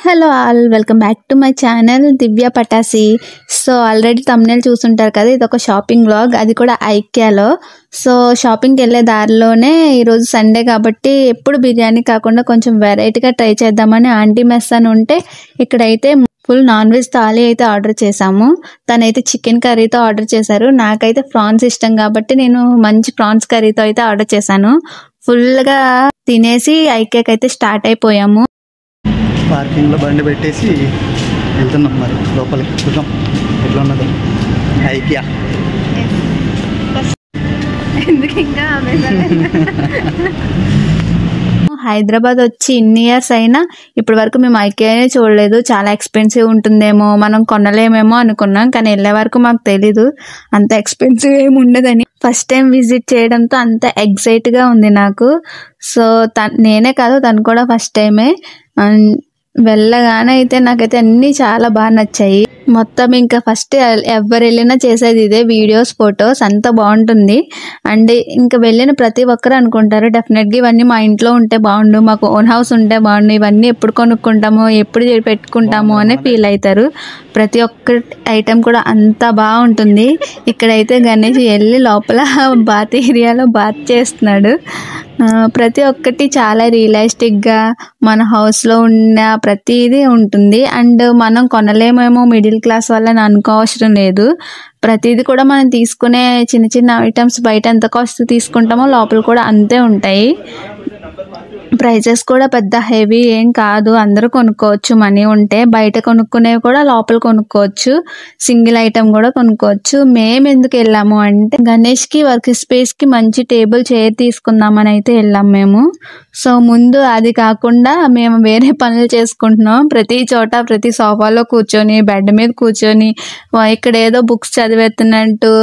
Hello all welcome back to my channel Divya Patasi. So already thumbnail చూసుంటారు కదా, ఇది ఒక షాపింగ్ వ్లాగ్, అది కూడా ఐక్యాలో. సో షాపింగ్కి వెళ్ళే దారిలోనే ఈరోజు సండే కాబట్టి ఎప్పుడు బిర్యానీ కాకుండా కొంచెం వెరైటీగా ట్రై చేద్దామని ఆంటీ మెస్ అని ఉంటే ఇక్కడైతే ఫుల్ నాన్ వెజ్ థాలీ అయితే ఆర్డర్ చేసాము. తనైతే చికెన్ కర్రీతో ఆర్డర్ చేశారు. నాకైతే ప్రాన్స్ ఇష్టం కాబట్టి నేను మంచి ప్రాన్స్ కర్రీతో అయితే ఆర్డర్ చేశాను. ఫుల్గా తినేసి ఐక్యాకి అయితే స్టార్ట్ అయిపోయాము. పార్కింగ్లో బండి పెట్టేసి వెళ్తున్నాం, మరి లోపలికి చూద్దాం ఎట్లా ఉన్నదో ఐకియా. హైదరాబాద్ వచ్చి ఇన్ని ఇయర్స్ అయినా ఇప్పటి వరకు మేము ఐకియానే చూడలేదు. చాలా ఎక్స్పెన్సివ్ ఉంటుందేమో, మనం కొనలేమేమో అనుకున్నాం, కానీ వెళ్ళే వరకు మాకు తెలీదు అంత ఎక్స్పెన్సివ్ ఏమి ఉండదని. ఫస్ట్ టైం విజిట్ చేయడంతో అంత ఎగ్జైట్గా ఉంది నాకు. సో నేనే కాదు, తను కూడా ఫస్ట్ టైమే. వెళ్ళగానే అయితే నాకైతే అన్నీ చాలా బాగా నచ్చాయి. మొత్తం ఇంకా ఫస్ట్ ఎవరు వెళ్ళినా చేసేది ఇదే, వీడియోస్ ఫొటోస్ అంతా బాగుంటుంది. అండ్ ఇంకా వెళ్ళిన ప్రతి ఒక్కరు అనుకుంటారు డెఫినెట్గా ఇవన్నీ మా ఇంట్లో ఉంటే బాగుండు, మాకు ఓన్ హౌస్ ఉంటే బాగుండు, ఇవన్నీ ఎప్పుడు కొనుక్కుంటాము ఎప్పుడు పెట్టుకుంటాము అనే ఫీల్ అవుతారు. ప్రతి ఒక్క ఐటెం కూడా అంత బాగుంటుంది. ఇక్కడైతే గణేష్ వెళ్ళి లోపల బాత్ ఏరియాలో బాత్ చేస్తున్నాడు. ప్రతి ఒక్కటి చాలా రియలిస్టిక్గా మన హౌస్లో ఉన్న ప్రతిదీ ఉంటుంది. అండ్ మనం కొనలేమేమో మిడిల్ క్లాస్ వాళ్ళని అనుకోవసరం లేదు. ప్రతిదీ కూడా మనం తీసుకునే చిన్న చిన్న ఐటమ్స్ బయట ఎంత కాస్ట్ తీసుకుంటామో లోపల కూడా అంతే ఉంటాయి. ప్రైజెస్ కూడా పెద్ద హెవీ ఏం కాదు, అందరూ కొనుక్కోవచ్చు మనీ ఉంటే. బయట కొనుక్కునేవి కూడా లోపల కొనుక్కోవచ్చు, సింగిల్ ఐటమ్ కూడా కొనుక్కోవచ్చు. మేము ఎందుకు వెళ్ళాము అంటే గణేష్కి వర్క్ స్పేస్కి మంచి టేబుల్ చైర్ తీసుకుందామని అయితే వెళ్ళాం మేము. సో ముందు అది కాకుండా మేము వేరే పనులు చేసుకుంటున్నాం. ప్రతి చోట ప్రతి సోఫాలో కూర్చొని బెడ్ మీద కూర్చొని ఇక్కడ ఏదో బుక్స్ చదివేస్తున్నట్టు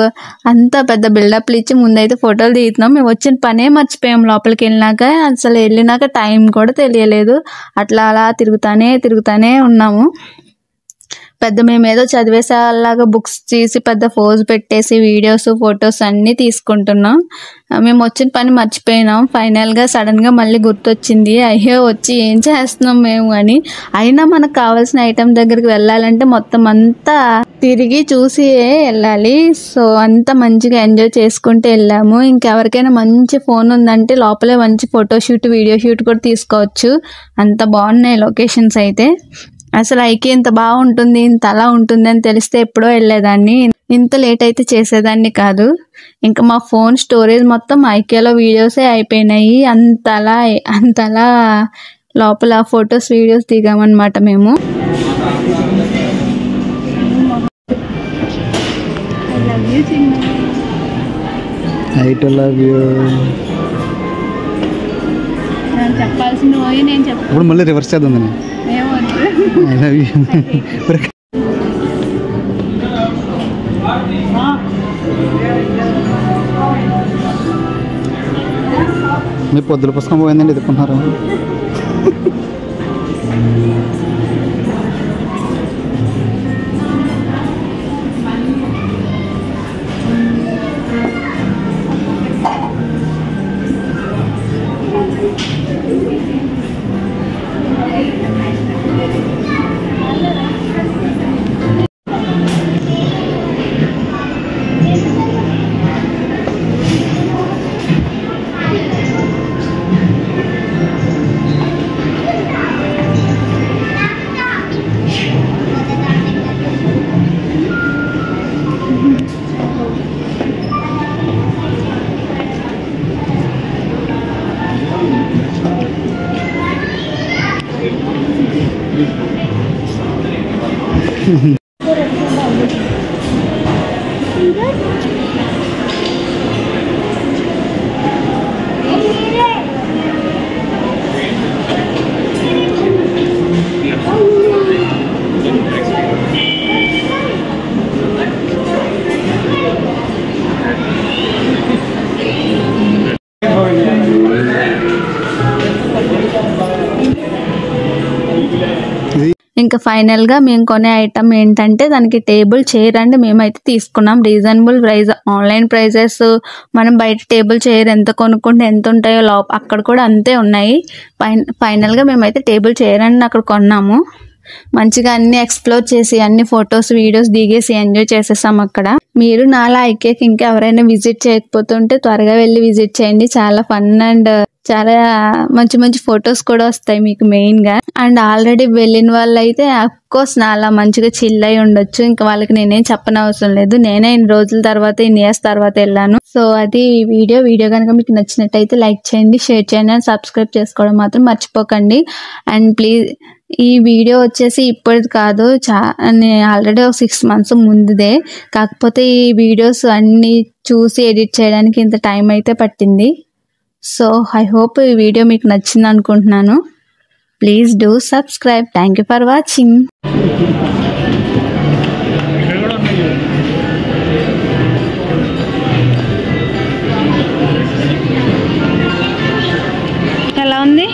అంతా పెద్ద బిల్డప్లు ఇచ్చి ముందైతే ఫోటోలు దిగుతున్నాం. మేము వచ్చిన పనే మర్చిపోయాం. లోపలికి వెళ్ళినాక అసలు వెళ్ళినాక టైం కూడా తెలియలేదు. అట్లా అలా తిరుగుతానే ఉన్నాము. పెద్ద మేము ఏదో చదివేసేలాగా బుక్స్ తీసి పెద్ద ఫోజ్ పెట్టేసి వీడియోస్ ఫొటోస్ అన్నీ తీసుకుంటున్నాం. మేము వచ్చిన పని మర్చిపోయినాం. ఫైనల్గా సడన్గా మళ్ళీ గుర్తొచ్చింది, అయ్యో వచ్చి ఏం చేస్తున్నాం మేము అని. అయినా మనకు కావాల్సిన ఐటెం దగ్గరికి వెళ్ళాలంటే మొత్తం అంతా తిరిగి చూసి వెళ్ళాలి. సో అంతా మంచిగా ఎంజాయ్ చేసుకుంటూ వెళ్ళాము. ఇంకెవరికైనా మంచి ఫోన్ ఉందంటే లోపలే మంచి ఫోటోషూట్ వీడియో షూట్ కూడా తీసుకోవచ్చు. అంత బాగున్నాయి లొకేషన్స్ అయితే. అసలు ఐకి ఇంత బాగుంటుంది ఇంత అలా ఉంటుంది అని తెలిస్తే ఎప్పుడో వెళ్ళేదాన్ని, ఇంత లేట్ అయితే చేసేదాన్ని కాదు. ఇంకా మా ఫోన్ స్టోరేజ్ మొత్తం ఐకియాలో వీడియోసే అయిపోయినాయి. అంతలా లోపల ఫొటోస్ వీడియోస్ దిగామన్నమాట మేము. చెప్పాల్సిన పోయి నేను ఇప్పుడు మళ్ళీ రివర్స్ చేద్దాం. I love you. మీ పొద్దుల పుస్తకం పోయిందండి, ఎదుర్కొంటున్నారు. ఇంకా ఫైనల్గా మేము కొనే ఐటమ్ ఏంటంటే దానికి టేబుల్ చైర్ అండి. మేమైతే తీసుకున్నాం రీజనబుల్ ప్రైస్. ఆన్లైన్ ప్రైజెస్ మనం బయట టేబుల్ చైర్ ఎంత కొనుక్కుంటే ఎంత ఉంటాయో అక్కడ కూడా అంతే ఉన్నాయి. ఫైనల్గా మేమైతే టేబుల్ చైర్ అండి అక్కడ కొన్నాము. మంచిగా అన్ని ఎక్స్ప్లోర్ చేసి అన్ని ఫొటోస్ వీడియోస్ దిగేసి ఎంజాయ్ చేసేసాం అక్కడ. మీరు నాలా ఐకేకి ఇంకా ఎవరైనా విజిట్ చేయకపోతుంటే త్వరగా వెళ్ళి విజిట్ చేయండి. చాలా ఫన్ అండ్ చాలా మంచి మంచి ఫొటోస్ కూడా వస్తాయి మీకు మెయిన్ గా. అండ్ ఆల్రెడీ వెళ్ళిన వాళ్ళు అయితే అఫ్కోర్స్ నాలా మంచిగా చిల్ అయి ఉండొచ్చు. ఇంకా వాళ్ళకి నేనేం చెప్పనవసరం లేదు. నేనే ఇన్ని రోజుల తర్వాత ఇన్ని ఇయర్స్ తర్వాత వెళ్ళాను. సో అది వీడియో కనుక మీకు నచ్చినట్టయితే లైక్ చేయండి, షేర్ చేయండి అండ్ సబ్స్క్రైబ్ చేసుకోవడం మాత్రం మర్చిపోకండి. అండ్ ప్లీజ్ ఈ వీడియో వచ్చేసి ఇప్పటిది కాదు, ఆల్రెడీ ఒక 6 months ముందుదే. కాకపోతే ఈ వీడియోస్ అన్ని చూసి ఎడిట్ చేయడానికి ఇంత టైం అయితే పట్టింది. సో ఐ హోప్ ఈ వీడియో మీకు నచ్చింది అనుకుంటున్నాను. Please do subscribe. Thank you for watching. ఎలా ఉంది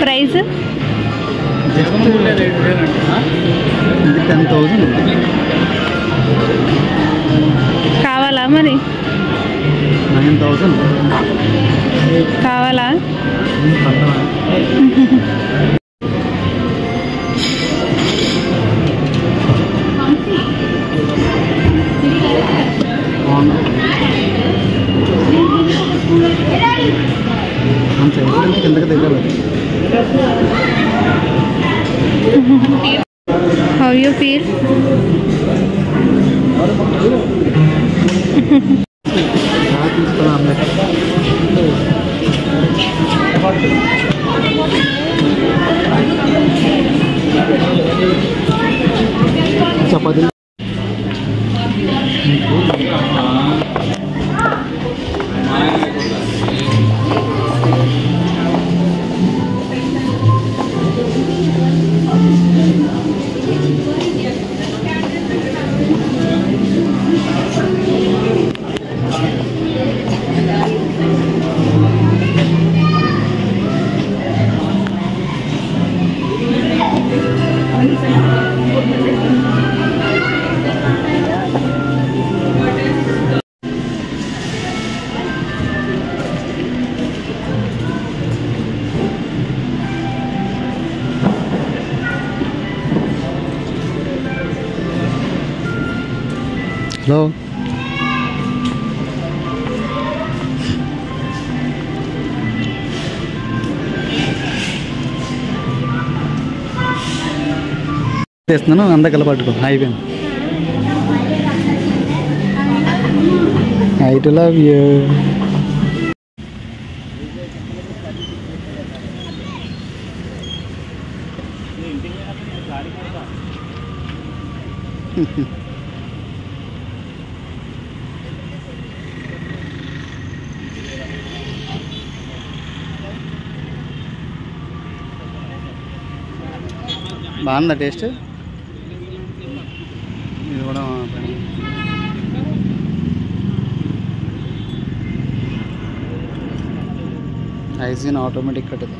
ప్రైస్? 10,000 కావాలా మరి? 9,000 కావాలా? కిందకి దిగాలి. How you feel? Chapati hello చేస్తున్నాను. అందకల్లా పట్టుకో. అయిపోయింది. I to love you. బాగుందా టేస్ట్? ఇది కూడా హైజీన్ ఆటోమేటిక్ కట్టదు.